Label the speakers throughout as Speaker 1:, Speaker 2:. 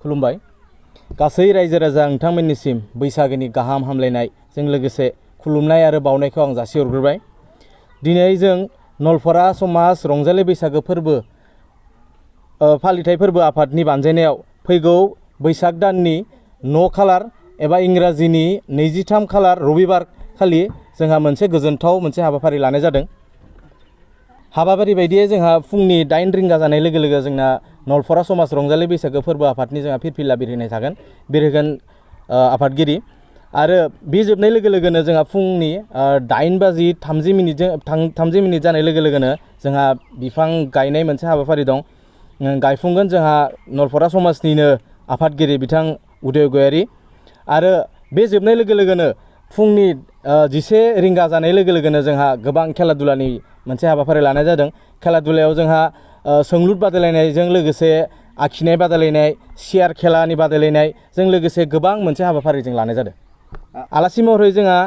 Speaker 1: खुलुमबाय गासै रायजो राजा नोंथांमोननिसिम बैसागोनि गाहाम हामलायनायजों लोगोसे खुलुमनाय आरो बावनायखौ आं जासिहरग्रोबाय। दिनै जों नलफरा समाज रंजालि बैसागो फोरबो फालिथाय फोरबो आफादनि बानजायनायाव फैगौ बैसाग दाननि 9 खालार एबा इंराजिनि 23 खालार रबिबार खालि जोंहा मोनसे गोजोनथाव मोनसे हाबाफारि लानाय जादों। हाबाफारि बायदियै जोंहा फुंनि 8 रिंगा जानाय लोगो लोगो जोंना नलफरा समाज रंजालि बैसागो फोरबो आफादनि जोंहा फिरफिला बिरहोनाय थागोन, बिरहोगोन आफादगिरि। आरो बे जोबनाय लोगो लोगोनो जोंहा फुंनि 8:30 मिनिट जानाय लोगो लोगोनो जोंहा बिफां गायनाय मोनसे हाबाफारि दं। गायफुंगोन जोंहा नलफरा समाजनिनो आफादगिरि बिथां उदय गयारी। आरो बे जोबनाय लोगो लोगोनो फुंनि 11 रिंगा जानाय लोगो लोगोनो जोंहा गोबां खेला दुलानि मोनसे हाबाफारि लानाय जादों। खेला दुलायाव जोंहा सोंलुर बादायलायनायजों लोगोसे आखिनाय बादायलायनाय, सियार खेलानि बादायलायनायजों लोगोसे गोबां मोनसे हाबाफारि जों लानाय जादों। आलासि महरै जोंहा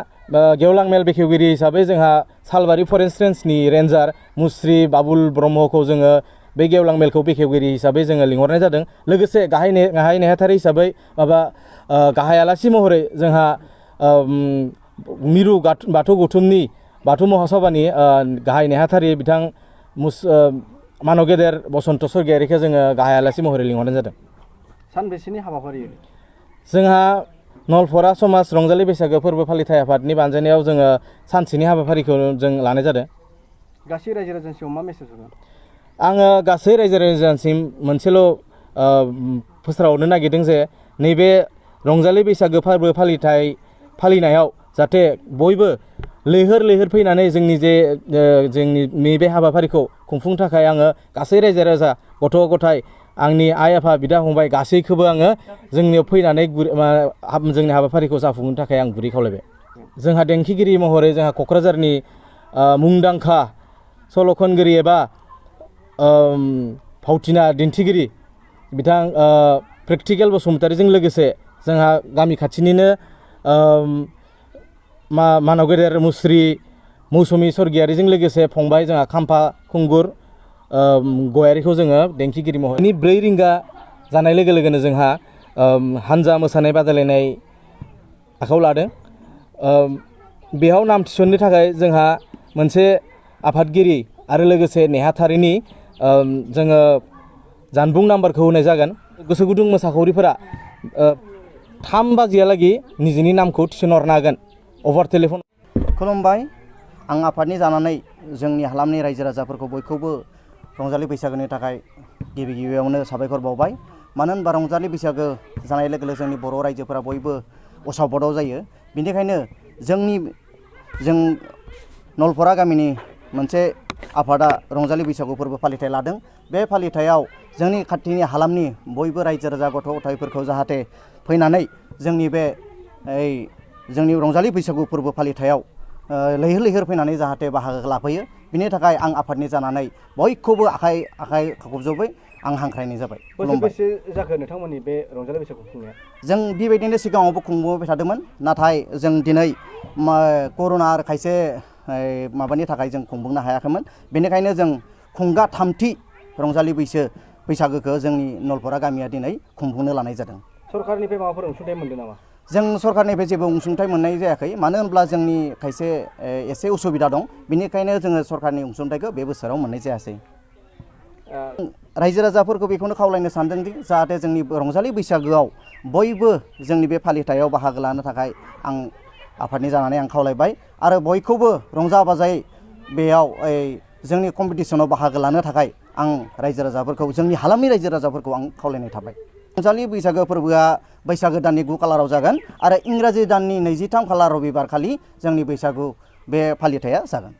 Speaker 1: गेवलां मेल बेखेवगिरि हिसाबै जोंहा सालबारि फरेस्ट रेन्जनि रेन्जार मुस्रि बाबुल ब्रह्मखौ जोङो बे गेवलां मेलखौ बेखेवगिरि हिसाबै जोङो लिंहरनाय जादों। लोगोसे गाहाय नेहाथारि हिसाबै गाहाय आलासि महरै जोंहा मिरु बाथौ गौथुमनि बाथौ महासभानि गाहाय नेहाथारि बिथां मानव गेदेर बसन्त सरगियारिखौ जोङो गाहाय आलासि महरै लिंहरनाय जादों।
Speaker 2: सानबेसेनि हाबाफारि?
Speaker 1: जोंहा नलफरा समाज रंजालि बैसागो फोरबो फालिथाय आफादनि बानजायनायाव जोङो सानसेनि हाबाफारिखौ जों लानाय जादों।
Speaker 2: गासै रायजो राजानिसिम मा मेसेज होगोन?
Speaker 1: आङो गासै रायजो राजानिसिम मोनसेल' फोस्रावनो नागिरदों जे नैबे रंजालि बैसागो फोरबो फालिनायाव जाहाथे बयबो लैहोर लैहोर फैनानै जोंनि नैबे हाबाफारिखौ खुंफुंनो थाखाय आङो गासै रायजो राजा गथ' गथाय आंनि आइ आफा बिदा फंबाय गासैखौबो आङो जोंनियाव फैनानै जोंनि हाबाफारिखौ जाफुंहोनो थाखाय आं गुरै खावलायबाय। जोंहा देंखोगिरि महरै जोंहा क'क्राझारनि मुंदांखा सल' खनगिरि एबा फावथिना दिन्थिगिरि बिथां प्रेक्टिकेल बसुमतारीजों लोगोसे जोंहा गामि खाथिनिनो मानव गेदेर मुस्रि मौसुमि सरगियारिजों लोगोसे फंबाय जोंहा खाम्फा खुंगुर गयारिखौ जोङो देंखोगिरि महरै 4 रिंगा जानाय लोगो लोगोनो जोंहा हानजा मोसानाय बादायलायनाय आखायाव लादों। बेयाव नाम थिसननो थाखाय जोंहा मोनसे आफादगिरि आरो लोगोसे नेहाथारिनि जोङो जानबुं नाम्बारखौ होनाय जागोन। गोसो गुदुं मोसाखावरिफोरा 3 बाजियालागै निजिनि नामखौ थिसनहरनो हागोन अभार टेलिफन।
Speaker 3: खुलुमबाय, आं आफादनि जानानै जोंनि हालामनि रायजो राजाफोरखौ बयखौबो रंजालि बैसागोनि थाखाय गिबियावनो साबायखर बावबाय। मानो होनबा रंजालि बैसागो जानाय लोगो लोगो जोंनि बर' रायजोफोरा बयबो उसाव-बादाव जायो। बेनिखायनो जों नलफरा गामिनि मोनसे आफादा रंजालि बैसागु फोरबो फालिथाय लादों। बे फालिथायाव जोंनि खाथिनि हालामनि बयबो रायजो राजा गथ' गथायफोरखौ जाहाथे फैनानै जोंनि रंजालि बैसागु फोरबो फालिथायाव लैहोर लैहोर फैनानै जाहाथे बाहागो लाफैयो, बिनि थाखाय आं आफादनि जानानै बयखौबो आखाइ खबजबै आं हांख्रायनाय जाबाय।
Speaker 2: बोसोरबेसे जाखो नोंथांमोननि बे रंजालि बैसागु खुंनाया?
Speaker 3: जों बेबायदिनो सिगाङावबो खुंबोबाय थादोंमोन, नाथाय जों दिनै कर'ना आरो खायसे माबानि थाखाय जों खुंफुंनो हायाखैमोन। बेनिखायनो जों खुंगा 3थि रंजालि बैसागोखौ जोंनि नलफरा गामिया दिनै खुंफुंनो लानाय जादों।
Speaker 2: सरकारनिफ्राय माबाफोर अनसुंथाइ मोनदों नामा?
Speaker 3: जों सरकारनिफ्राय जेबो अनसुंथाइ मोननाय जायाखै, मानो होनब्ला जोंनि खायसे एसे उसुबिदा दं। बेनिखायनो जोङो सरकारनि अनसुंथाइखौ बे बोसोराव मोननाय जायासै। रायजो राजाफोरखौ बेखौनो खावलायनो सानदों दि जाहाथे जोंनि रंजालि बैसागोआव बयबो जोंनि बे फालिथायाव बाहागो लानो थाखाय आं आफादनि जानानै आं खावलायबाय। आरो बयखौबो रंजा बाजायै बेयाव जोंनि कम्पिटिसनाव बाहागो लानो थाखाय आं रायजो राजाफोरखौ, जोंनि हालामनि रायजो राजाफोरखौ आं खावलायनाय थाबाय। रंजालि बैसागो फोरबोआ बैसागो दाननि 9 खालाराव जागोन आरो इंराजि दाननि 23 खालार रबिबार खालि जोंनि बैसागु बे फालिथाया जागोन।